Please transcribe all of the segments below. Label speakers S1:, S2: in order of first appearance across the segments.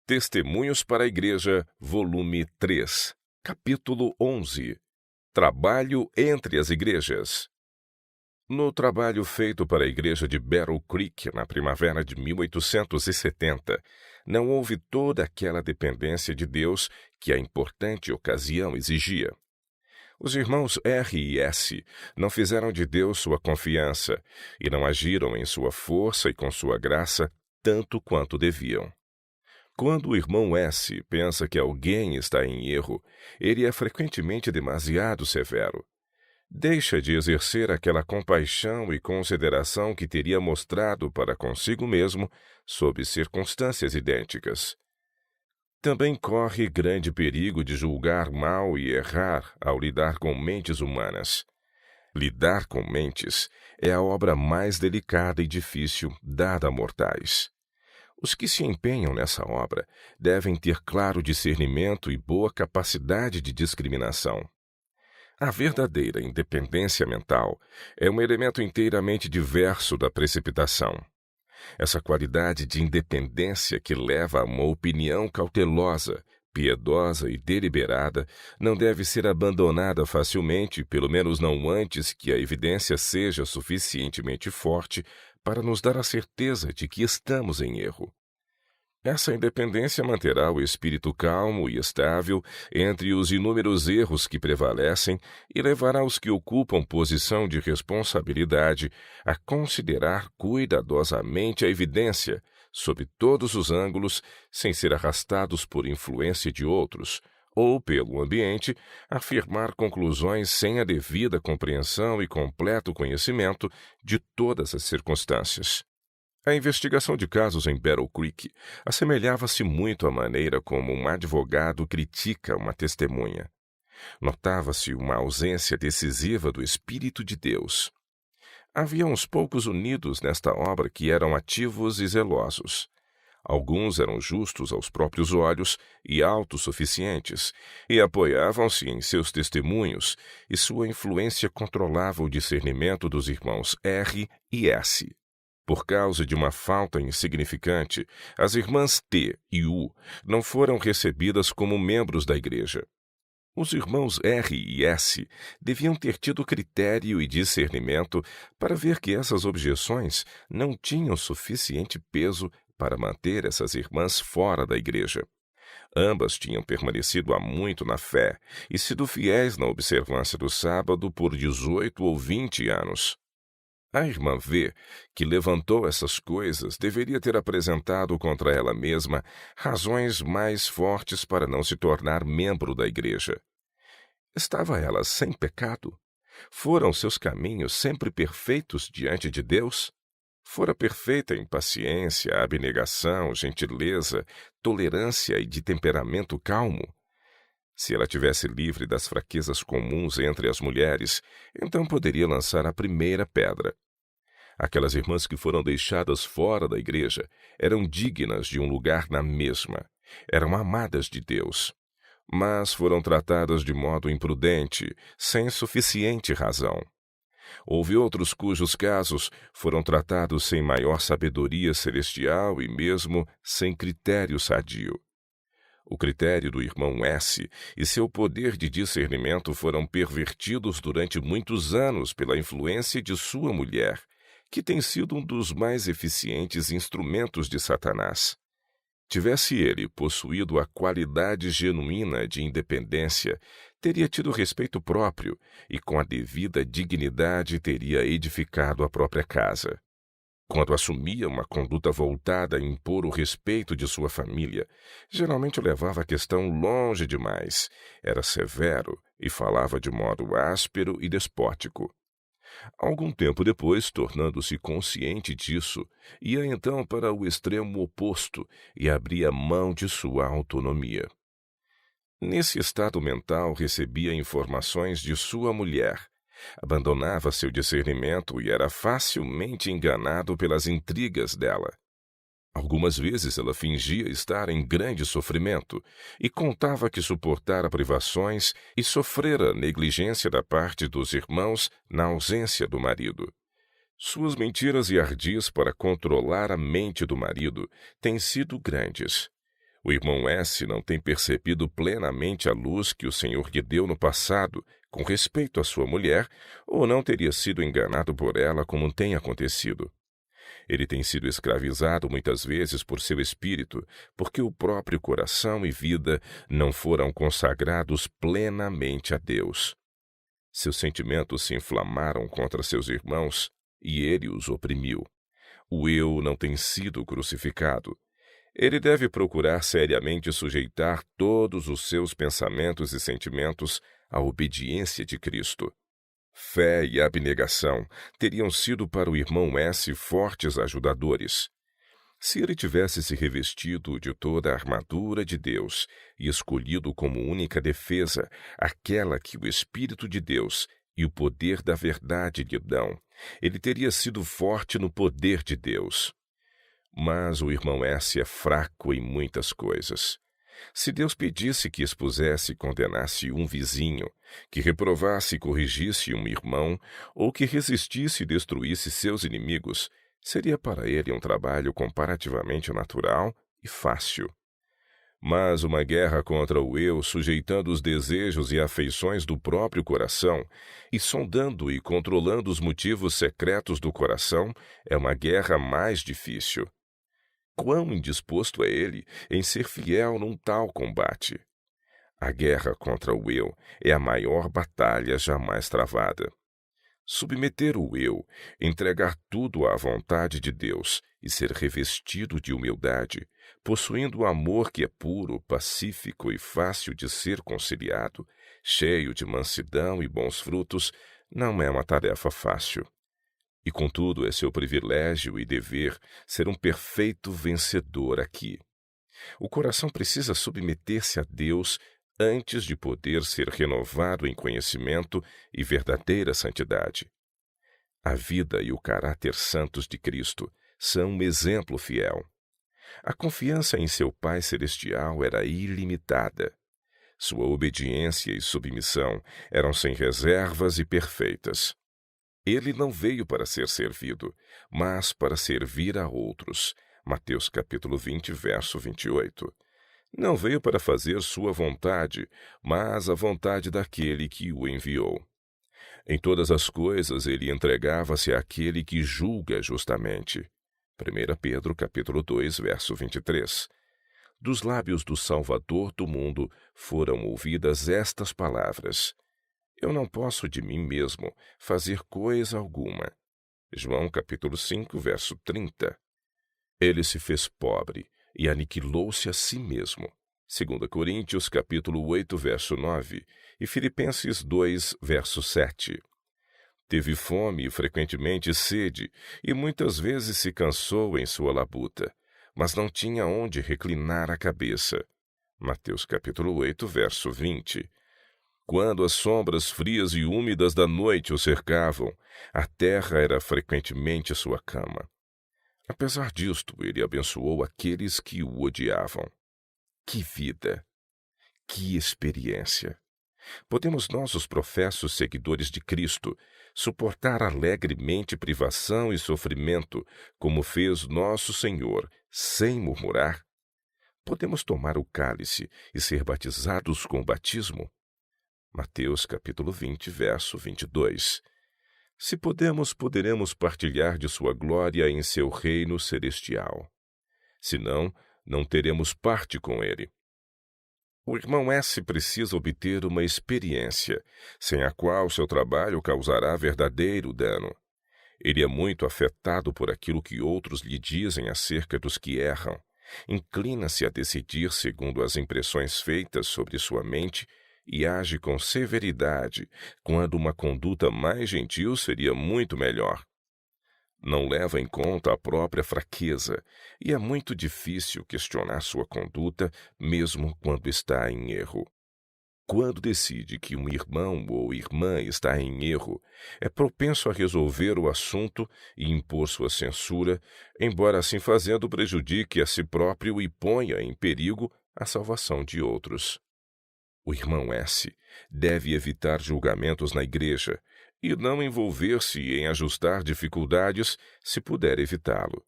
S1: Testemunhos para a Igreja, volume 3, capítulo 11. Trabalho entre as igrejas. No trabalho feito para a igreja de Battle Creek na primavera de 1870, não houve toda aquela dependência de Deus que a importante ocasião exigia. Os irmãos R e S não fizeram de Deus sua confiança e não agiram em sua força e com sua graça tanto quanto deviam. Quando o irmão S pensa que alguém está em erro, ele é frequentemente demasiado severo. Deixa de exercer aquela compaixão e consideração que teria mostrado para consigo mesmo sob circunstâncias idênticas. Também corre grande perigo de julgar mal e errar ao lidar com mentes humanas. Lidar com mentes é a obra mais delicada e difícil dada a mortais. Os que se empenham nessa obra devem ter claro discernimento e boa capacidade de discriminação. A verdadeira independência mental é um elemento inteiramente diverso da precipitação. Essa qualidade de independência que leva a uma opinião cautelosa, piedosa e deliberada não deve ser abandonada facilmente, pelo menos não antes que a evidência seja suficientemente forte para nos dar a certeza de que estamos em erro. Essa independência manterá o espírito calmo e estável entre os inúmeros erros que prevalecem e levará os que ocupam posição de responsabilidade a considerar cuidadosamente a evidência, sob todos os ângulos, sem ser arrastados por influência de outros, ou pelo ambiente, afirmar conclusões sem a devida compreensão e completo conhecimento de todas as circunstâncias. A investigação de casos em Battle Creek assemelhava-se muito à maneira como um advogado critica uma testemunha. Notava-se uma ausência decisiva do Espírito de Deus. Havia uns poucos unidos nesta obra que eram ativos e zelosos. Alguns eram justos aos próprios olhos e autossuficientes, e apoiavam-se em seus testemunhos, e sua influência controlava o discernimento dos irmãos R e S. Por causa de uma falta insignificante, as irmãs T e U não foram recebidas como membros da igreja. Os irmãos R e S deviam ter tido critério e discernimento para ver que essas objeções não tinham suficiente peso para manter essas irmãs fora da igreja. Ambas tinham permanecido há muito na fé e sido fiéis na observância do sábado por 18 ou 20 anos. A irmã V, que levantou essas coisas, deveria ter apresentado contra ela mesma razões mais fortes para não se tornar membro da igreja. Estava ela sem pecado? Foram seus caminhos sempre perfeitos diante de Deus? Fora perfeita em paciência, abnegação, gentileza, tolerância e de temperamento calmo? Se ela tivesse livre das fraquezas comuns entre as mulheres, então poderia lançar a primeira pedra. Aquelas irmãs que foram deixadas fora da igreja eram dignas de um lugar na mesma, eram amadas de Deus, mas foram tratadas de modo imprudente, sem suficiente razão. Houve outros cujos casos foram tratados sem maior sabedoria celestial e mesmo sem critério sadio. O critério do irmão S e seu poder de discernimento foram pervertidos durante muitos anos pela influência de sua mulher, que tem sido um dos mais eficientes instrumentos de Satanás. Tivesse ele possuído a qualidade genuína de independência, teria tido respeito próprio e, com a devida dignidade, teria edificado a própria casa. Quando assumia uma conduta voltada a impor o respeito de sua família, geralmente levava a questão longe demais, era severo e falava de modo áspero e despótico. Algum tempo depois, tornando-se consciente disso, ia então para o extremo oposto e abria mão de sua autonomia. Nesse estado mental, recebia informações de sua mulher, abandonava seu discernimento e era facilmente enganado pelas intrigas dela. Algumas vezes ela fingia estar em grande sofrimento e contava que suportara privações e sofrera negligência da parte dos irmãos na ausência do marido. Suas mentiras e ardis para controlar a mente do marido têm sido grandes. O irmão S. não tem percebido plenamente a luz que o Senhor lhe deu no passado com respeito à sua mulher, ou não teria sido enganado por ela como tem acontecido. Ele tem sido escravizado muitas vezes por seu espírito, porque o próprio coração e vida não foram consagrados plenamente a Deus. Seus sentimentos se inflamaram contra seus irmãos e ele os oprimiu. O eu não tem sido crucificado. Ele deve procurar seriamente sujeitar todos os seus pensamentos e sentimentos à obediência de Cristo. Fé e abnegação teriam sido para o irmão S. fortes ajudadores. Se ele tivesse se revestido de toda a armadura de Deus e escolhido como única defesa aquela que o Espírito de Deus e o poder da verdade lhe dão, ele teria sido forte no poder de Deus. Mas o irmão S. é fraco em muitas coisas. Se Deus pedisse que expusesse e condenasse um vizinho, que reprovasse e corrigisse um irmão, ou que resistisse e destruísse seus inimigos, seria para ele um trabalho comparativamente natural e fácil. Mas uma guerra contra o eu, sujeitando os desejos e afeições do próprio coração, e sondando e controlando os motivos secretos do coração, é uma guerra mais difícil. Quão indisposto é ele em ser fiel num tal combate? A guerra contra o eu é a maior batalha jamais travada. Submeter o eu, entregar tudo à vontade de Deus e ser revestido de humildade, possuindo o amor que é puro, pacífico e fácil de ser conciliado, cheio de mansidão e bons frutos, não é uma tarefa fácil. E, contudo, é seu privilégio e dever ser um perfeito vencedor aqui. O coração precisa submeter-se a Deus antes de poder ser renovado em conhecimento e verdadeira santidade. A vida e o caráter santos de Cristo são um exemplo fiel. A confiança em seu Pai Celestial era ilimitada. Sua obediência e submissão eram sem reservas e perfeitas. Ele não veio para ser servido, mas para servir a outros. Mateus capítulo 20, verso 28. Não veio para fazer sua vontade, mas a vontade daquele que o enviou. Em todas as coisas ele entregava-se àquele que julga justamente. 1 Pedro capítulo 2, verso 23. Dos lábios do Salvador do mundo foram ouvidas estas palavras: Eu não posso de mim mesmo fazer coisa alguma. João capítulo 5, verso 30. Ele se fez pobre e aniquilou-se a si mesmo. 2 Coríntios capítulo 8, verso 9 e Filipenses 2, verso 7. Teve fome e frequentemente sede, e muitas vezes se cansou em sua labuta, mas não tinha onde reclinar a cabeça. Mateus capítulo 8, verso 20. Quando as sombras frias e úmidas da noite o cercavam, a terra era frequentemente sua cama. Apesar disto, ele abençoou aqueles que o odiavam. Que vida! Que experiência! Podemos nós, os professos seguidores de Cristo, suportar alegremente privação e sofrimento, como fez nosso Senhor, sem murmurar? Podemos tomar o cálice e ser batizados com o batismo? Mateus capítulo 20, verso 22. Se podemos, poderemos partilhar de sua glória em seu reino celestial. Se não, não teremos parte com ele. O irmão S. precisa obter uma experiência, sem a qual seu trabalho causará verdadeiro dano. Ele é muito afetado por aquilo que outros lhe dizem acerca dos que erram. Inclina-se a decidir segundo as impressões feitas sobre sua mente e age com severidade, quando uma conduta mais gentil seria muito melhor. Não leva em conta a própria fraqueza, e é muito difícil questionar sua conduta, mesmo quando está em erro. Quando decide que um irmão ou irmã está em erro, é propenso a resolver o assunto e impor sua censura, embora assim fazendo prejudique a si próprio e ponha em perigo a salvação de outros. O irmão S. deve evitar julgamentos na igreja e não envolver-se em ajustar dificuldades se puder evitá-lo.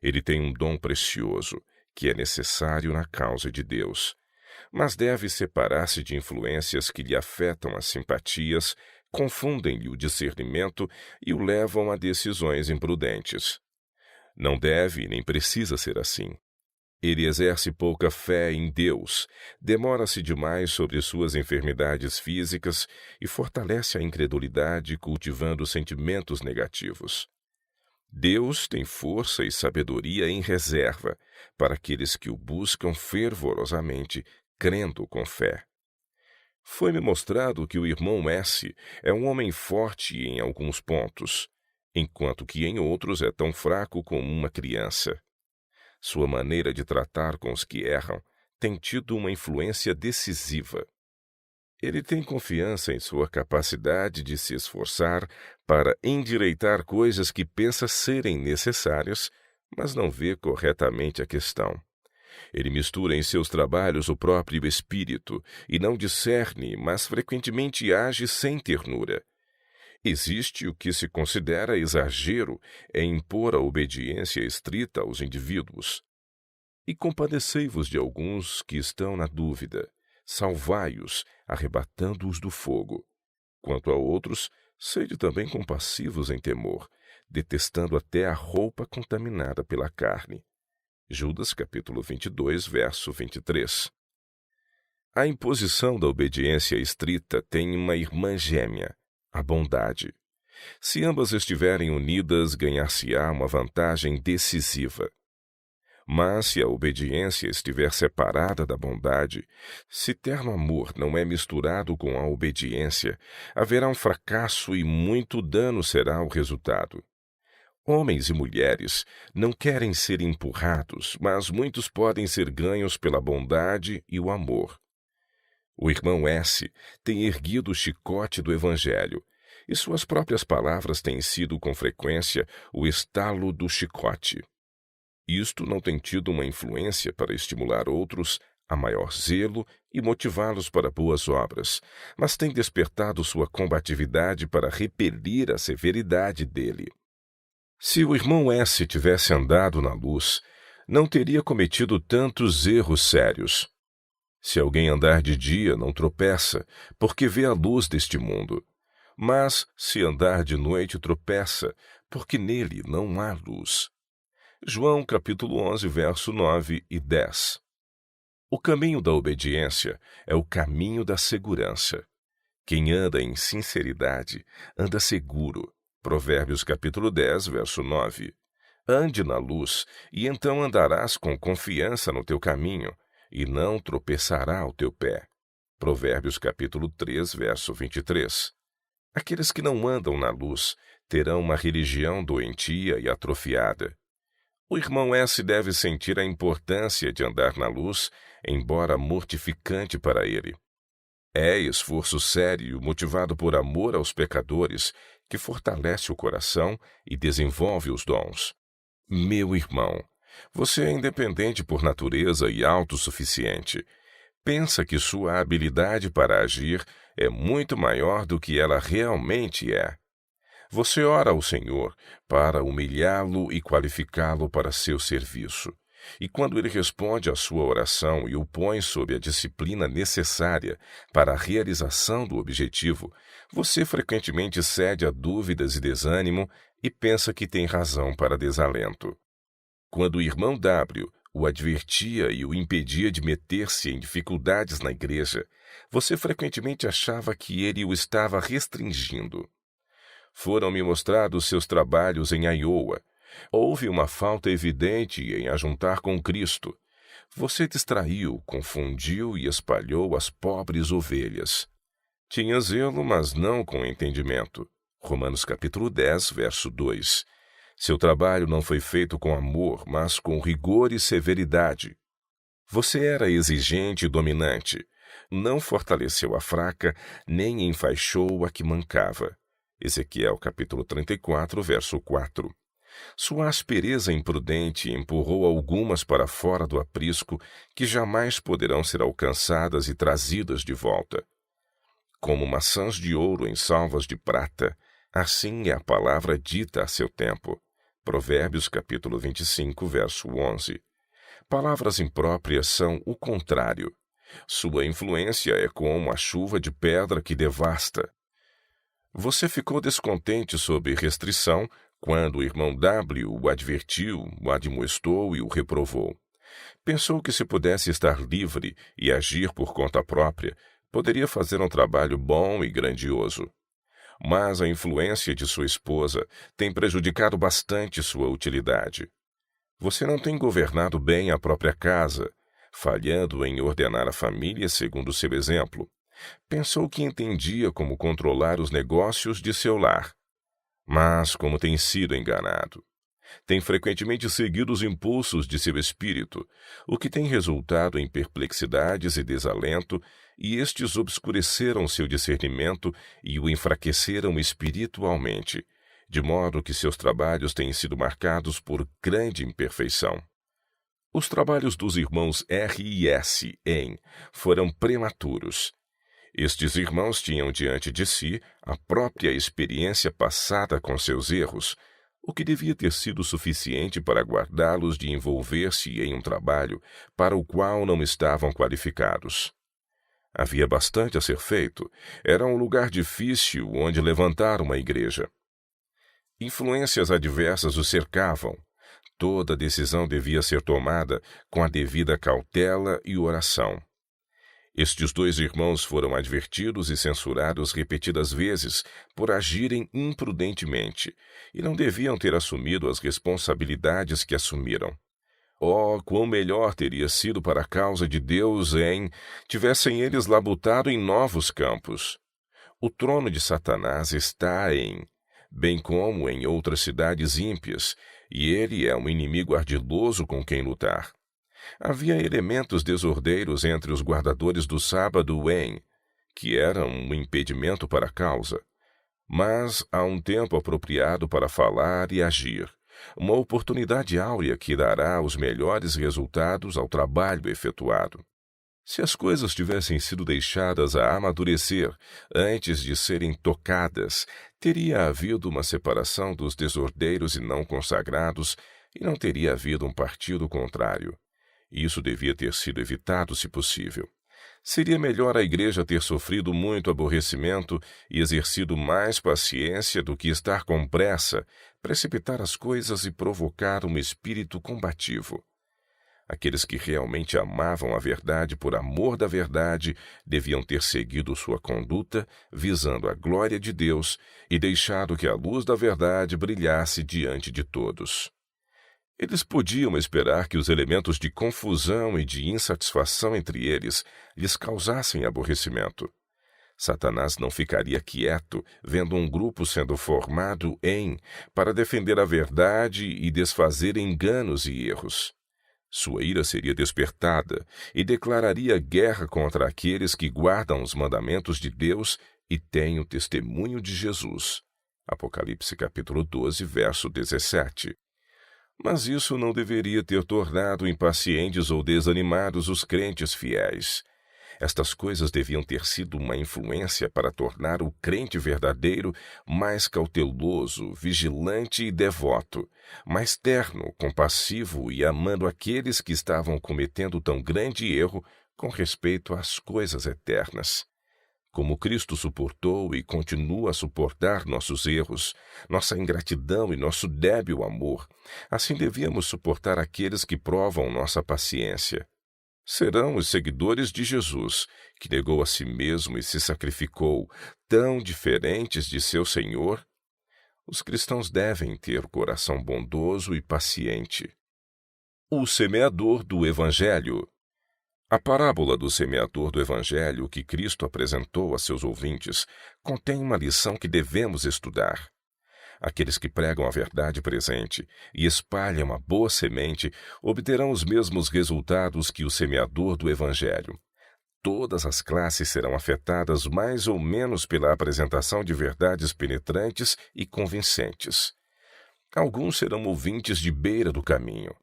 S1: Ele tem um dom precioso, que é necessário na causa de Deus, mas deve separar-se de influências que lhe afetam as simpatias, confundem-lhe o discernimento e o levam a decisões imprudentes. Não deve nem precisa ser assim. Ele exerce pouca fé em Deus, demora-se demais sobre suas enfermidades físicas e fortalece a incredulidade cultivando sentimentos negativos. Deus tem força e sabedoria em reserva para aqueles que o buscam fervorosamente, crendo com fé. Foi-me mostrado que o irmão S. é um homem forte em alguns pontos, enquanto que em outros é tão fraco como uma criança. Sua maneira de tratar com os que erram tem tido uma influência decisiva. Ele tem confiança em sua capacidade de se esforçar para endireitar coisas que pensa serem necessárias, mas não vê corretamente a questão. Ele mistura em seus trabalhos o próprio espírito e não discerne, mas frequentemente age sem ternura. Existe o que se considera exagero em impor a obediência estrita aos indivíduos. E compadecei-vos de alguns que estão na dúvida, salvai-os, arrebatando-os do fogo. Quanto a outros, sede também compassivos em temor, detestando até a roupa contaminada pela carne. Judas capítulo 22, verso 23. A imposição da obediência estrita tem uma irmã gêmea, a bondade. Se ambas estiverem unidas, ganhar-se-á uma vantagem decisiva. Mas se a obediência estiver separada da bondade, se terno amor não é misturado com a obediência, haverá um fracasso e muito dano será o resultado. Homens e mulheres não querem ser empurrados, mas muitos podem ser ganhos pela bondade e o amor. O irmão S. tem erguido o chicote do Evangelho, e suas próprias palavras têm sido com frequência o estalo do chicote. Isto não tem tido uma influência para estimular outros a maior zelo e motivá-los para boas obras, mas tem despertado sua combatividade para repelir a severidade dele. Se o irmão S. tivesse andado na luz, não teria cometido tantos erros sérios. Se alguém andar de dia, não tropeça, porque vê a luz deste mundo. Mas, se andar de noite, tropeça, porque nele não há luz. João capítulo 11, verso 9 e 10. O caminho da obediência é o caminho da segurança. Quem anda em sinceridade, anda seguro. Provérbios capítulo 10, verso 9. Ande na luz, e então andarás com confiança no teu caminho, e não tropeçará o teu pé. Provérbios capítulo 3, verso 23. Aqueles que não andam na luz terão uma religião doentia e atrofiada. O irmão S. deve sentir a importância de andar na luz, embora mortificante para ele. É esforço sério, motivado por amor aos pecadores, que fortalece o coração e desenvolve os dons. Meu irmão, você é independente por natureza e autossuficiente. Pensa que sua habilidade para agir é muito maior do que ela realmente é. Você ora ao Senhor para humilhá-lo e qualificá-lo para seu serviço. E quando ele responde à sua oração e o põe sob a disciplina necessária para a realização do objetivo, você frequentemente cede a dúvidas e desânimo e pensa que tem razão para desalento. Quando o irmão W o advertia e o impedia de meter-se em dificuldades na igreja, você frequentemente achava que ele o estava restringindo. Foram-me mostrados seus trabalhos em Iowa. Houve uma falta evidente em ajuntar com Cristo. Você distraiu, confundiu e espalhou as pobres ovelhas. Tinha zelo, mas não com entendimento. Romanos capítulo 10, verso 2. Seu trabalho não foi feito com amor, mas com rigor e severidade. Você era exigente e dominante. Não fortaleceu a fraca, nem enfaixou a que mancava. Ezequiel capítulo 34, verso 4. Sua aspereza imprudente empurrou algumas para fora do aprisco que jamais poderão ser alcançadas e trazidas de volta. Como maçãs de ouro em salvas de prata, assim é a palavra dita a seu tempo. Provérbios capítulo 25, verso 11. Palavras impróprias são o contrário. Sua influência é como a chuva de pedra que devasta. Você ficou descontente sob restrição quando o irmão W o advertiu, o admoestou e o reprovou. Pensou que se pudesse estar livre e agir por conta própria, poderia fazer um trabalho bom e grandioso. Mas a influência de sua esposa tem prejudicado bastante sua utilidade. Você não tem governado bem a própria casa, falhando em ordenar a família segundo seu exemplo. Pensou que entendia como controlar os negócios de seu lar. Mas como tem sido enganado. Tem frequentemente seguido os impulsos de seu espírito, o que tem resultado em perplexidades e desalento, e estes obscureceram seu discernimento e o enfraqueceram espiritualmente, de modo que seus trabalhos têm sido marcados por grande imperfeição. Os trabalhos dos irmãos R e S foram prematuros. Estes irmãos tinham diante de si a própria experiência passada com seus erros, o que devia ter sido suficiente para guardá-los de envolver-se em um trabalho para o qual não estavam qualificados. Havia bastante a ser feito, era um lugar difícil onde levantar uma igreja. Influências adversas o cercavam. Toda decisão devia ser tomada com a devida cautela e oração. Estes dois irmãos foram advertidos e censurados repetidas vezes por agirem imprudentemente, e não deviam ter assumido as responsabilidades que assumiram. Oh, quão melhor teria sido para a causa de Deus tivessem eles labutado em novos campos. O trono de Satanás está bem como em outras cidades ímpias, e ele é um inimigo ardiloso com quem lutar. Havia elementos desordeiros entre os guardadores do sábado que eram um impedimento para a causa. Mas há um tempo apropriado para falar e agir, uma oportunidade áurea que dará os melhores resultados ao trabalho efetuado. Se as coisas tivessem sido deixadas a amadurecer antes de serem tocadas, teria havido uma separação dos desordeiros e não consagrados, e não teria havido um partido contrário. Isso devia ter sido evitado, se possível. Seria melhor a igreja ter sofrido muito aborrecimento e exercido mais paciência do que estar com pressa, precipitar as coisas e provocar um espírito combativo. Aqueles que realmente amavam a verdade por amor da verdade deviam ter seguido sua conduta, visando a glória de Deus e deixado que a luz da verdade brilhasse diante de todos. Eles podiam esperar que os elementos de confusão e de insatisfação entre eles lhes causassem aborrecimento. Satanás não ficaria quieto vendo um grupo sendo formado para defender a verdade e desfazer enganos e erros. Sua ira seria despertada e declararia guerra contra aqueles que guardam os mandamentos de Deus e têm o testemunho de Jesus. Apocalipse capítulo 12, verso 17. Mas isso não deveria ter tornado impacientes ou desanimados os crentes fiéis. Estas coisas deviam ter sido uma influência para tornar o crente verdadeiro mais cauteloso, vigilante e devoto, mais terno, compassivo e amando aqueles que estavam cometendo tão grande erro com respeito às coisas eternas. Como Cristo suportou e continua a suportar nossos erros, nossa ingratidão e nosso débil amor, assim devíamos suportar aqueles que provam nossa paciência. Serão os seguidores de Jesus, que negou a si mesmo e se sacrificou, tão diferentes de seu Senhor? Os cristãos devem ter coração bondoso e paciente. O semeador do Evangelho. A parábola do semeador do Evangelho que Cristo apresentou a seus ouvintes contém uma lição que devemos estudar. Aqueles que pregam a verdade presente e espalham a boa semente obterão os mesmos resultados que o semeador do Evangelho. Todas as classes serão afetadas mais ou menos pela apresentação de verdades penetrantes e convincentes. Alguns serão ouvintes de beira do caminho.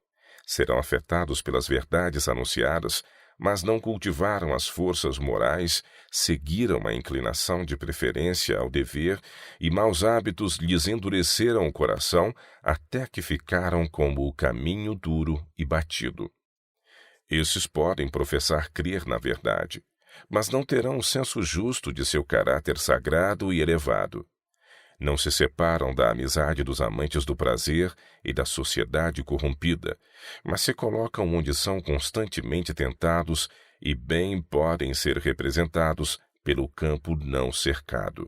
S1: Serão afetados pelas verdades anunciadas, mas não cultivaram as forças morais, seguiram a inclinação de preferência ao dever e maus hábitos lhes endureceram o coração até que ficaram como o caminho duro e batido. Esses podem professar crer na verdade, mas não terão o senso justo de seu caráter sagrado e elevado. Não se separam da amizade dos amantes do prazer e da sociedade corrompida, mas se colocam onde são constantemente tentados e bem podem ser representados pelo campo não cercado.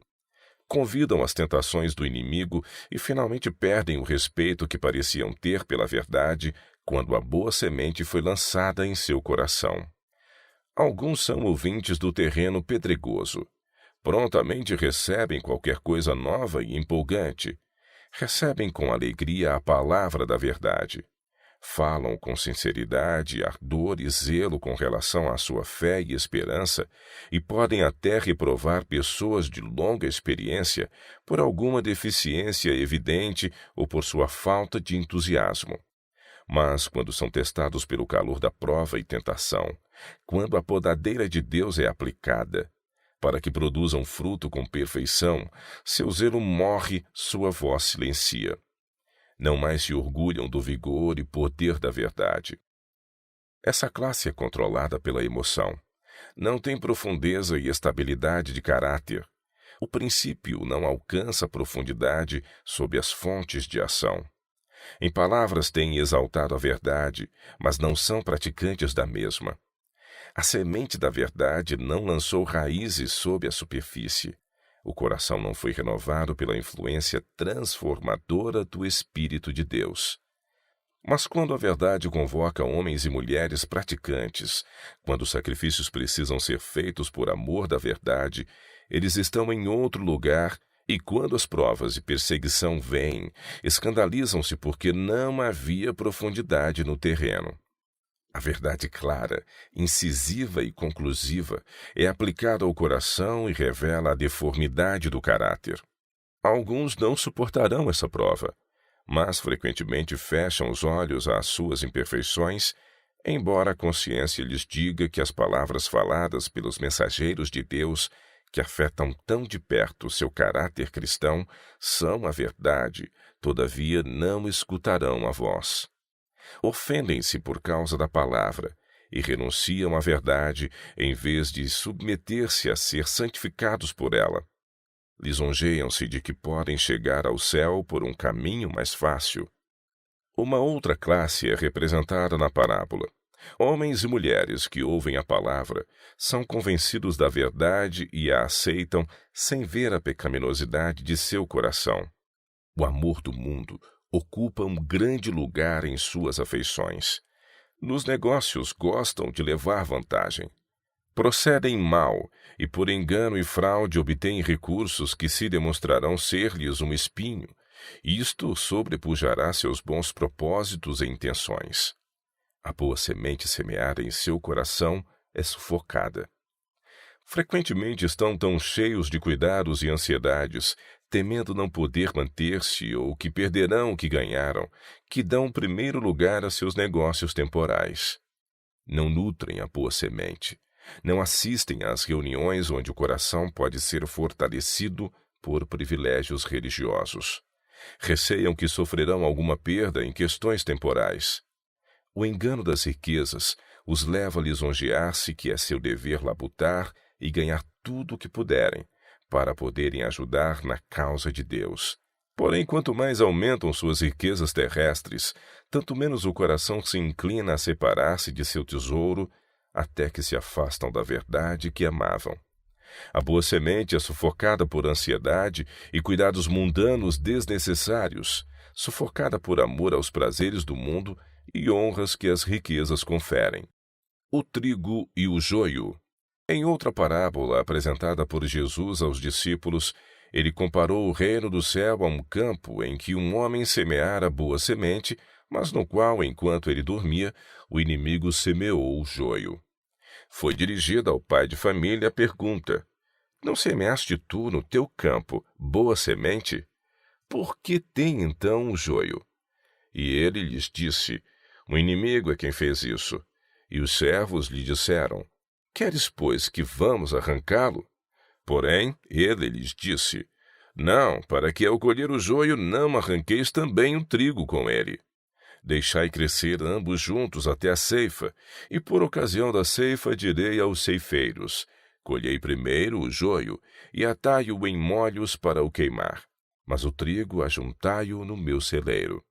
S1: Convidam as tentações do inimigo e finalmente perdem o respeito que pareciam ter pela verdade quando a boa semente foi lançada em seu coração. Alguns são ouvintes do terreno pedregoso. Prontamente recebem qualquer coisa nova e empolgante. Recebem com alegria a palavra da verdade. Falam com sinceridade, ardor e zelo com relação à sua fé e esperança e podem até reprovar pessoas de longa experiência por alguma deficiência evidente ou por sua falta de entusiasmo. Mas, quando são testados pelo calor da prova e tentação, quando a podadeira de Deus é aplicada, para que produzam fruto com perfeição, seu zelo morre, sua voz silencia. Não mais se orgulham do vigor e poder da verdade. Essa classe é controlada pela emoção. Não tem profundeza e estabilidade de caráter. O princípio não alcança profundidade sob as fontes de ação. Em palavras têm exaltado a verdade, mas não são praticantes da mesma. A semente da verdade não lançou raízes sob a superfície. O coração não foi renovado pela influência transformadora do Espírito de Deus. Mas quando a verdade convoca homens e mulheres praticantes, quando os sacrifícios precisam ser feitos por amor da verdade, eles estão em outro lugar, e quando as provas e perseguição vêm, escandalizam-se porque não havia profundidade no terreno. A verdade clara, incisiva e conclusiva é aplicada ao coração e revela a deformidade do caráter. Alguns não suportarão essa prova, mas frequentemente fecham os olhos às suas imperfeições, embora a consciência lhes diga que as palavras faladas pelos mensageiros de Deus, que afetam tão de perto seu caráter cristão, são a verdade, todavia não escutarão a voz. Ofendem-se por causa da palavra e renunciam à verdade em vez de submeter-se a ser santificados por ela. Lisonjeiam-se de que podem chegar ao céu por um caminho mais fácil. Uma outra classe é representada na parábola. Homens e mulheres que ouvem a palavra são convencidos da verdade e a aceitam sem ver a pecaminosidade de seu coração. O amor do mundo ocupa um grande lugar em suas afeições. Nos negócios gostam de levar vantagem. Procedem mal e por engano e fraude obtêm recursos que se demonstrarão ser-lhes um espinho. Isto sobrepujará seus bons propósitos e intenções. A boa semente semeada em seu coração é sufocada. Frequentemente estão tão cheios de cuidados e ansiedades, temendo não poder manter-se ou que perderão o que ganharam, que dão primeiro lugar a seus negócios temporais. Não nutrem a boa semente. Não assistem às reuniões onde o coração pode ser fortalecido por privilégios religiosos. Receiam que sofrerão alguma perda em questões temporais. O engano das riquezas os leva a lisonjear-se que é seu dever labutar e ganhar tudo o que puderem, para poderem ajudar na causa de Deus. Porém, quanto mais aumentam suas riquezas terrestres, tanto menos o coração se inclina a separar-se de seu tesouro, até que se afastam da verdade que amavam. A boa semente é sufocada por ansiedade e cuidados mundanos desnecessários, sufocada por amor aos prazeres do mundo e honras que as riquezas conferem. O trigo e o joio. Em outra parábola apresentada por Jesus aos discípulos, ele comparou o reino do céu a um campo em que um homem semeara boa semente, mas no qual, enquanto ele dormia, o inimigo semeou o joio. Foi dirigida ao pai de família a pergunta: não semeaste tu no teu campo boa semente? Por que tem então o joio? E ele lhes disse: o inimigo é quem fez isso. E os servos lhe disseram: queres, pois, que vamos arrancá-lo? Porém, ele lhes disse: não, para que ao colher o joio não arranqueis também o trigo com ele. Deixai crescer ambos juntos até a ceifa, e por ocasião da ceifa direi aos ceifeiros: colhei primeiro o joio, e atai-o em molhos para o queimar, mas o trigo ajuntai-o no meu celeiro.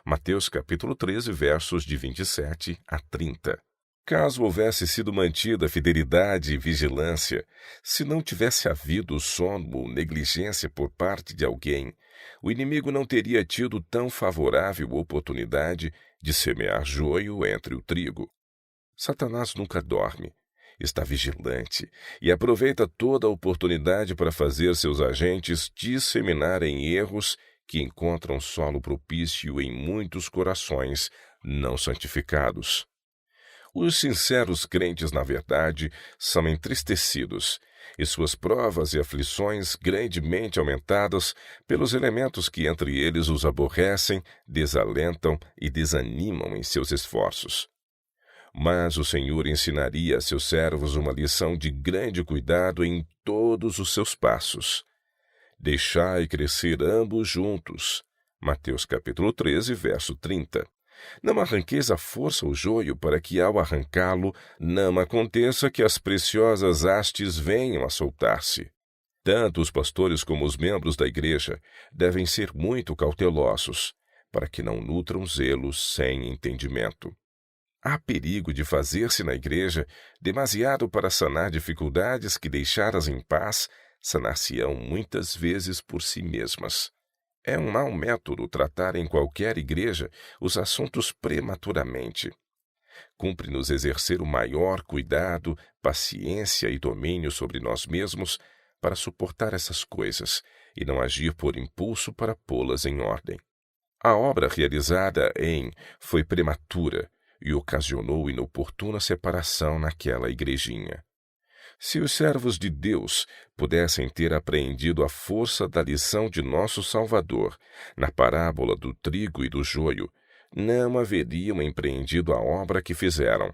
S1: Mateus capítulo 13, versos de 27 a 30. Caso houvesse sido mantida fidelidade e vigilância, se não tivesse havido sono ou negligência por parte de alguém, o inimigo não teria tido tão favorável oportunidade de semear joio entre o trigo. Satanás nunca dorme, está vigilante e aproveita toda a oportunidade para fazer seus agentes disseminarem erros que encontram solo propício em muitos corações não santificados. Os sinceros crentes, na verdade, são entristecidos, e suas provas e aflições grandemente aumentadas pelos elementos que entre eles os aborrecem, desalentam e desanimam em seus esforços. Mas o Senhor ensinaria a seus servos uma lição de grande cuidado em todos os seus passos. Deixai crescer ambos juntos. Mateus capítulo 13, verso 30. Não arranqueis à força o joio, para que, ao arrancá-lo, não aconteça que as preciosas hastes venham a soltar-se. Tanto os pastores como os membros da igreja devem ser muito cautelosos, para que não nutram zelos sem entendimento. Há perigo de fazer-se na igreja demasiado para sanar dificuldades que, deixadas em paz, sanar-se-ão muitas vezes por si mesmas. É um mau método tratar em qualquer igreja os assuntos prematuramente. Cumpre-nos exercer o maior cuidado, paciência e domínio sobre nós mesmos para suportar essas coisas e não agir por impulso para pô-las em ordem. A obra realizada foi prematura e ocasionou inoportuna separação naquela igrejinha. Se os servos de Deus pudessem ter apreendido a força da lição de nosso Salvador na parábola do trigo e do joio, não haveriam empreendido a obra que fizeram.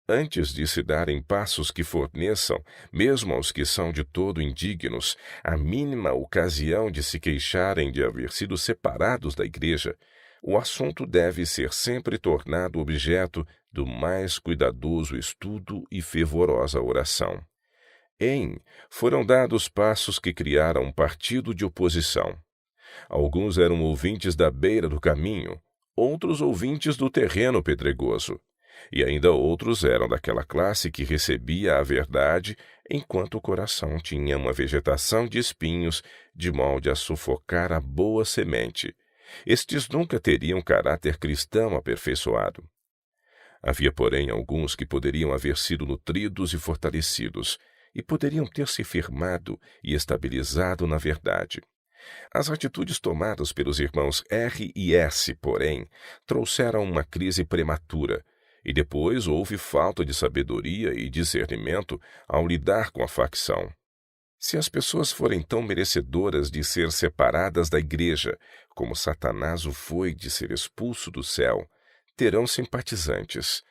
S1: Antes de se darem passos que forneçam, mesmo aos que são de todo indignos, a mínima ocasião de se queixarem de haver sido separados da igreja, o assunto deve ser sempre tornado objeto do mais cuidadoso estudo e fervorosa oração. Foram dados passos que criaram um partido de oposição. Alguns eram ouvintes da beira do caminho, outros ouvintes do terreno pedregoso, e ainda outros eram daquela classe que recebia a verdade enquanto o coração tinha uma vegetação de espinhos de molde a sufocar a boa semente. Estes nunca teriam caráter cristão aperfeiçoado. Havia, porém, alguns que poderiam haver sido nutridos e fortalecidos, e poderiam ter se firmado e estabilizado na verdade. As atitudes tomadas pelos irmãos R e S, porém, trouxeram uma crise prematura, e depois houve falta de sabedoria e discernimento ao lidar com a facção. Se as pessoas forem tão merecedoras de ser separadas da igreja, como Satanás o foi de ser expulso do céu, terão simpatizantes.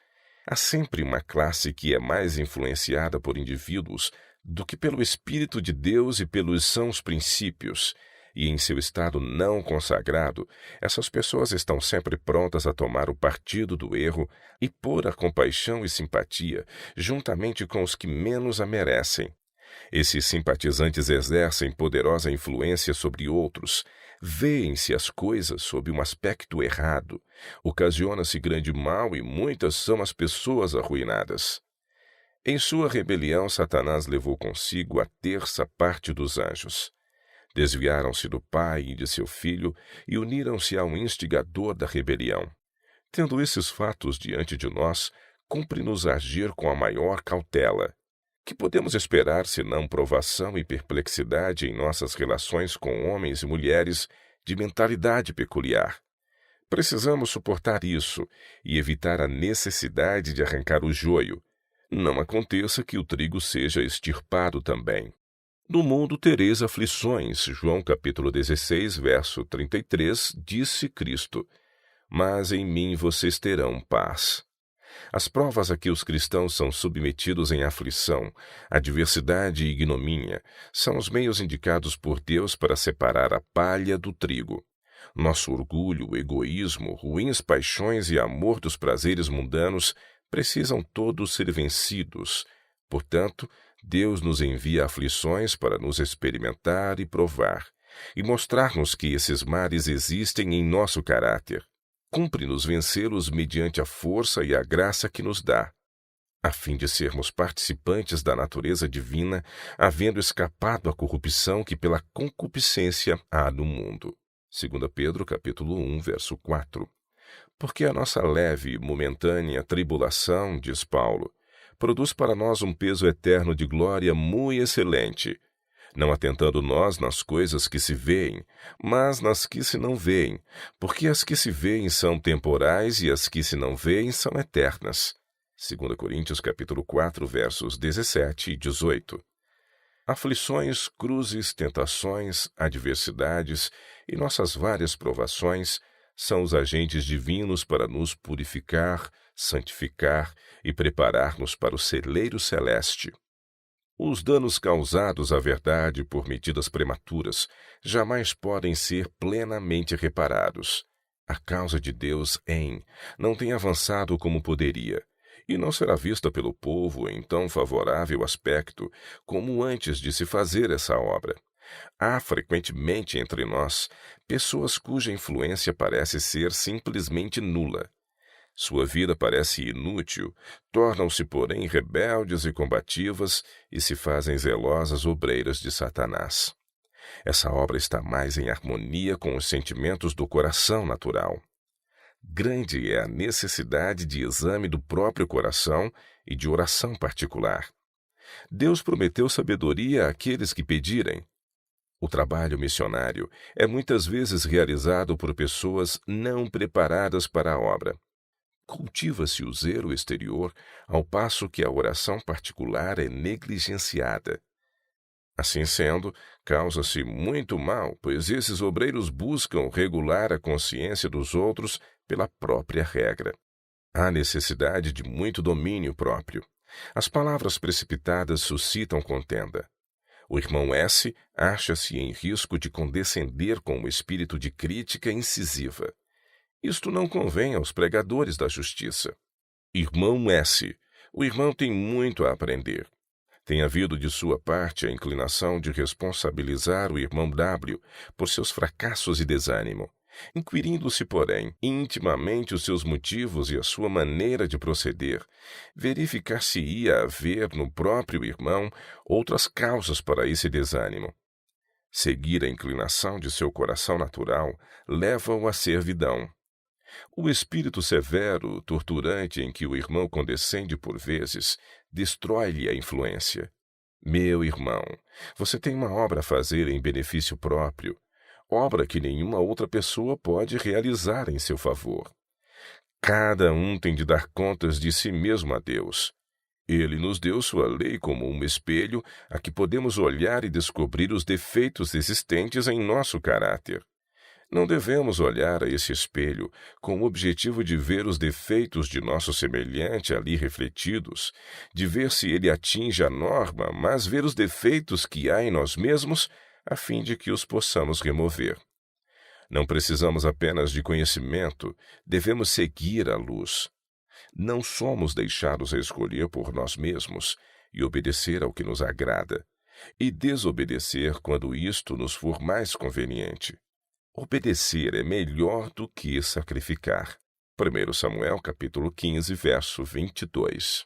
S1: Há sempre uma classe que é mais influenciada por indivíduos do que pelo Espírito de Deus e pelos sãos princípios, e em seu estado não consagrado, essas pessoas estão sempre prontas a tomar o partido do erro e pôr a compaixão e simpatia juntamente com os que menos a merecem. Esses simpatizantes exercem poderosa influência sobre outros, veem-se as coisas sob um aspecto errado, ocasiona-se grande mal e muitas são as pessoas arruinadas. Em sua rebelião, Satanás levou consigo a terça parte dos anjos. Desviaram-se do Pai e de seu Filho e uniram-se ao instigador da rebelião. Tendo esses fatos diante de nós, cumpre-nos agir com a maior cautela. Que podemos esperar senão provação e perplexidade em nossas relações com homens e mulheres de mentalidade peculiar? Precisamos suportar isso e evitar a necessidade de arrancar o joio. Não aconteça que o trigo seja extirpado também. No mundo tereis aflições, João capítulo 16, verso 33, disse Cristo, mas em mim vocês terão paz. As provas a que os cristãos são submetidos em aflição, adversidade e ignomínia são os meios indicados por Deus para separar a palha do trigo. Nosso orgulho, egoísmo, ruins paixões e amor dos prazeres mundanos precisam todos ser vencidos. Portanto, Deus nos envia aflições para nos experimentar e provar, e mostrar-nos que esses males existem em nosso caráter. Cumpre-nos vencê-los mediante a força e a graça que nos dá, a fim de sermos participantes da natureza divina, havendo escapado à corrupção que pela concupiscência há no mundo. 2 Pedro, capítulo 1, verso 4. Porque a nossa leve e momentânea tribulação, diz Paulo, produz para nós um peso eterno de glória muito excelente, não atentando nós nas coisas que se veem, mas nas que se não veem, porque as que se veem são temporais e as que se não veem são eternas. 2 Coríntios capítulo 4, versos 17 e 18. Aflições, cruzes, tentações, adversidades e nossas várias provações são os agentes divinos para nos purificar, santificar e preparar-nos para o celeiro celeste. Os danos causados à verdade por medidas prematuras jamais podem ser plenamente reparados. A causa de Deus não tem avançado como poderia, e não será vista pelo povo em tão favorável aspecto como antes de se fazer essa obra. Há frequentemente entre nós pessoas cuja influência parece ser simplesmente nula. Sua vida parece inútil, tornam-se, porém, rebeldes e combativas e se fazem zelosas obreiras de Satanás. Essa obra está mais em harmonia com os sentimentos do coração natural. Grande é a necessidade de exame do próprio coração e de oração particular. Deus prometeu sabedoria àqueles que pedirem. O trabalho missionário é muitas vezes realizado por pessoas não preparadas para a obra. Cultiva-se o zelo exterior, ao passo que a oração particular é negligenciada. Assim sendo, causa-se muito mal, pois esses obreiros buscam regular a consciência dos outros pela própria regra. Há necessidade de muito domínio próprio. As palavras precipitadas suscitam contenda. O irmão S. acha-se em risco de condescender com o espírito de crítica incisiva. Isto não convém aos pregadores da justiça. Irmão S. O irmão tem muito a aprender. Tem havido de sua parte a inclinação de responsabilizar o irmão W por seus fracassos e desânimo. Inquirindo-se, porém, intimamente os seus motivos e a sua maneira de proceder, verificar-se-ia haver no próprio irmão outras causas para esse desânimo. Seguir a inclinação de seu coração natural leva-o à servidão. O espírito severo, torturante em que o irmão condescende por vezes, destrói-lhe a influência. Meu irmão, você tem uma obra a fazer em benefício próprio, obra que nenhuma outra pessoa pode realizar em seu favor. Cada um tem de dar contas de si mesmo a Deus. Ele nos deu sua lei como um espelho a que podemos olhar e descobrir os defeitos existentes em nosso caráter. Não devemos olhar a esse espelho com o objetivo de ver os defeitos de nosso semelhante ali refletidos, de ver se ele atinge a norma, mas ver os defeitos que há em nós mesmos, a fim de que os possamos remover. Não precisamos apenas de conhecimento, devemos seguir a luz. Não somos deixados a escolher por nós mesmos e obedecer ao que nos agrada, e desobedecer quando isto nos for mais conveniente. Obedecer é melhor do que sacrificar. 1 Samuel, capítulo 15, verso 22.